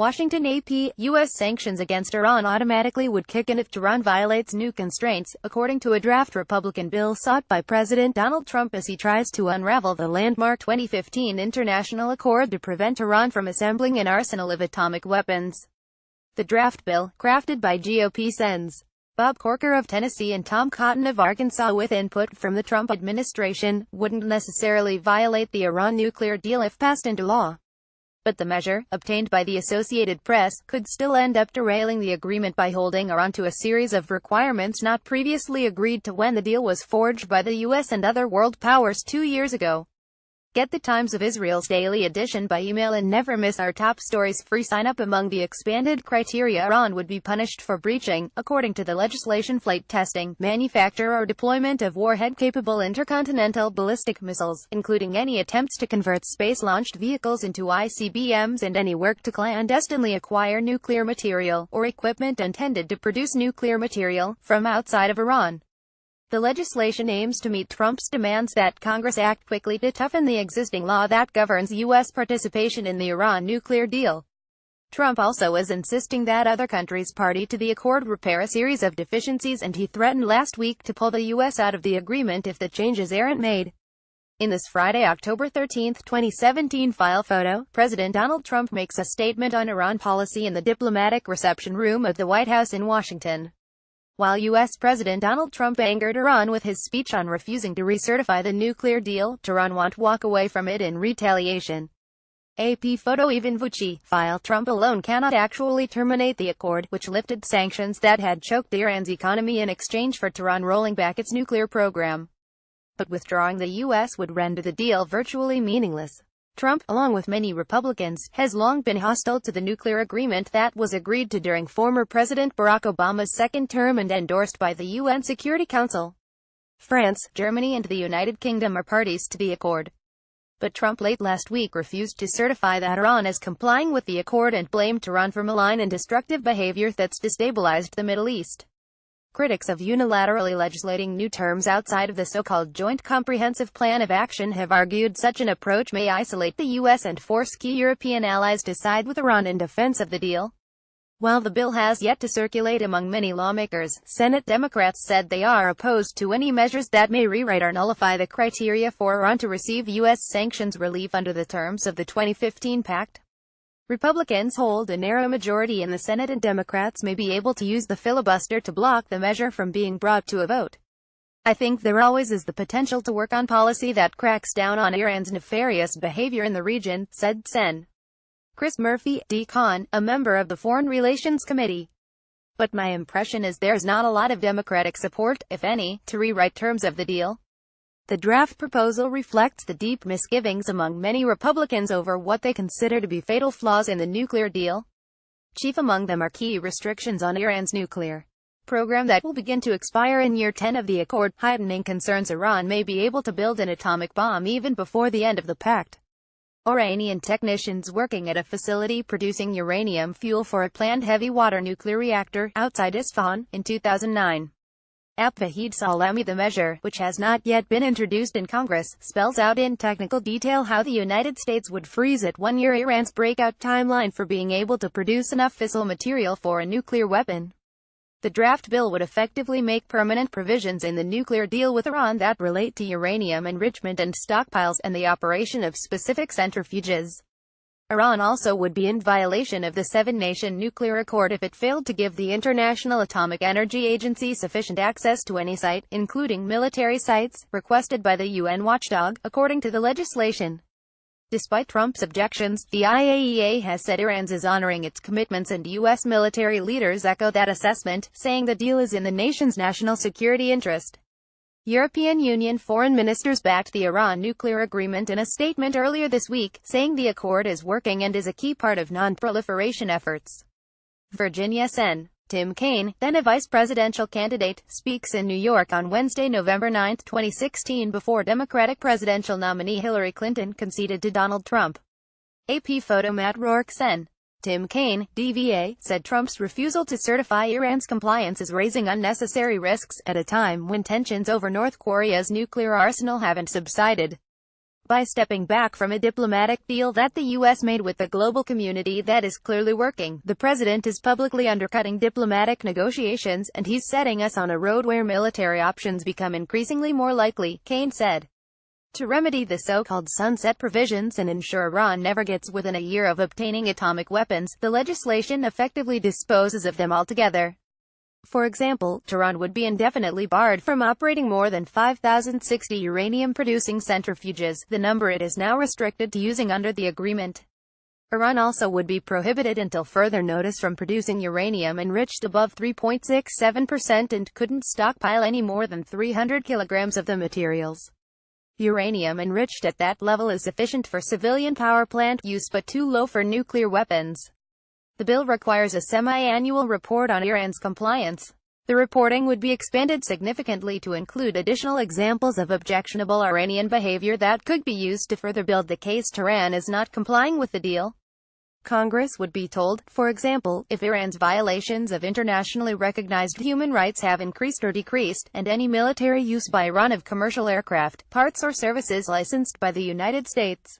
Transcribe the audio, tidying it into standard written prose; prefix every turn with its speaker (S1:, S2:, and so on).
S1: Washington AP, U.S. sanctions against Iran automatically would kick in if Tehran violates nuke constraints, according to a draft Republican bill sought by President Donald Trump as he tries to unravel the landmark 2015 international accord to prevent Iran from assembling an arsenal of atomic weapons. The draft bill, crafted by GOP Sens. Bob Corker of Tennessee and Tom Cotton of Arkansas with input from the Trump administration, wouldn't necessarily violate the Iran nuclear deal if passed into law. But the measure, obtained by the Associated Press, could still end up derailing the agreement by holding Iran to a series of requirements not previously agreed to when the deal was forged by the U.S. and other world powers 2 years ago. Get the Times of Israel's daily edition by email and never miss our top stories free sign-up. Among the expanded criteria Iran would be punished for breaching, according to the legislation, flight testing, manufacture or deployment of warhead-capable intercontinental ballistic missiles, including any attempts to convert space-launched vehicles into ICBMs and any work to clandestinely acquire nuclear material, or equipment intended to produce nuclear material, from outside of Iran. The legislation aims to meet Trump's demands that Congress act quickly to toughen the existing law that governs U.S. participation in the Iran nuclear deal. Trump also is insisting that other countries party to the accord repair a series of deficiencies, and he threatened last week to pull the U.S. out of the agreement if the changes aren't made. In this Friday, October 13, 2017 file photo, President Donald Trump makes a statement on Iran policy in the diplomatic reception room of the White House in Washington. While U.S. President Donald Trump angered Iran with his speech on refusing to recertify the nuclear deal, Tehran won't walk away from it in retaliation. AP photo. Even Vucci file. Trump alone cannot actually terminate the accord, which lifted sanctions that had choked Iran's economy in exchange for Tehran rolling back its nuclear program. But withdrawing the U.S. would render the deal virtually meaningless. Trump, along with many Republicans, has long been hostile to the nuclear agreement that was agreed to during former President Barack Obama's second term and endorsed by the UN Security Council. France, Germany and the United Kingdom are parties to the accord. But Trump late last week refused to certify that Iran is complying with the accord and blamed Tehran for malign and destructive behavior that's destabilized the Middle East. Critics of unilaterally legislating new terms outside of the so-called Joint Comprehensive Plan of Action have argued such an approach may isolate the U.S. and force key European allies to side with Iran in defense of the deal. While the bill has yet to circulate among many lawmakers, Senate Democrats said they are opposed to any measures that may rewrite or nullify the criteria for Iran to receive U.S. sanctions relief under the terms of the 2015 pact. Republicans hold a narrow majority in the Senate and Democrats may be able to use the filibuster to block the measure from being brought to a vote. I think there always is the potential to work on policy that cracks down on Iran's nefarious behavior in the region, said Sen. Chris Murphy, D-Con, a member of the Foreign Relations Committee. But my impression is there's not a lot of Democratic support, if any, to rewrite terms of the deal. The draft proposal reflects the deep misgivings among many Republicans over what they consider to be fatal flaws in the nuclear deal. Chief among them are key restrictions on Iran's nuclear program that will begin to expire in year 10 of the accord, heightening concerns Iran may be able to build an atomic bomb even before the end of the pact. Iranian technicians working at a facility producing uranium fuel for a planned heavy water nuclear reactor outside Isfahan in 2009. Vahid Salami. The measure, which has not yet been introduced in Congress, spells out in technical detail how the United States would freeze at 1 year Iran's breakout timeline for being able to produce enough fissile material for a nuclear weapon. The draft bill would effectively make permanent provisions in the nuclear deal with Iran that relate to uranium enrichment and stockpiles, and the operation of specific centrifuges. Iran also would be in violation of the seven-nation nuclear accord if it failed to give the International Atomic Energy Agency sufficient access to any site, including military sites, requested by the UN watchdog, according to the legislation. Despite Trump's objections, the IAEA has said Iran is honoring its commitments, and U.S. military leaders echo that assessment, saying the deal is in the nation's national security interest. European Union foreign ministers backed the Iran nuclear agreement in a statement earlier this week, saying the accord is working and is a key part of non-proliferation efforts. Virginia Sen. Tim Kaine, then a vice presidential candidate, speaks in New York on Wednesday, November 9, 2016, before Democratic presidential nominee Hillary Clinton conceded to Donald Trump. AP photo. Matt Rourke. Sen. Tim Kaine, DVA, said Trump's refusal to certify Iran's compliance is raising unnecessary risks, at a time when tensions over North Korea's nuclear arsenal haven't subsided. by stepping back from a diplomatic deal that the U.S. made with the global community that is clearly working. The president is publicly undercutting diplomatic negotiations, and he's setting us on a road where military options become increasingly more likely, Kane said. To remedy the so-called sunset provisions and ensure Iran never gets within a year of obtaining atomic weapons, the legislation effectively disposes of them altogether. For example, Tehran would be indefinitely barred from operating more than 5,060 uranium-producing centrifuges, the number it is now restricted to using under the agreement. Iran also would be prohibited until further notice from producing uranium enriched above 3.67% and couldn't stockpile any more than 300 kilograms of the materials. Uranium enriched at that level is sufficient for civilian power plant use but too low for nuclear weapons. The bill requires a semi-annual report on Iran's compliance. The reporting would be expanded significantly to include additional examples of objectionable Iranian behavior that could be used to further build the case Tehran is not complying with the deal. Congress would be told, for example, if Iran's violations of internationally recognized human rights have increased or decreased, and any military use by Iran of commercial aircraft, parts or services licensed by the United States.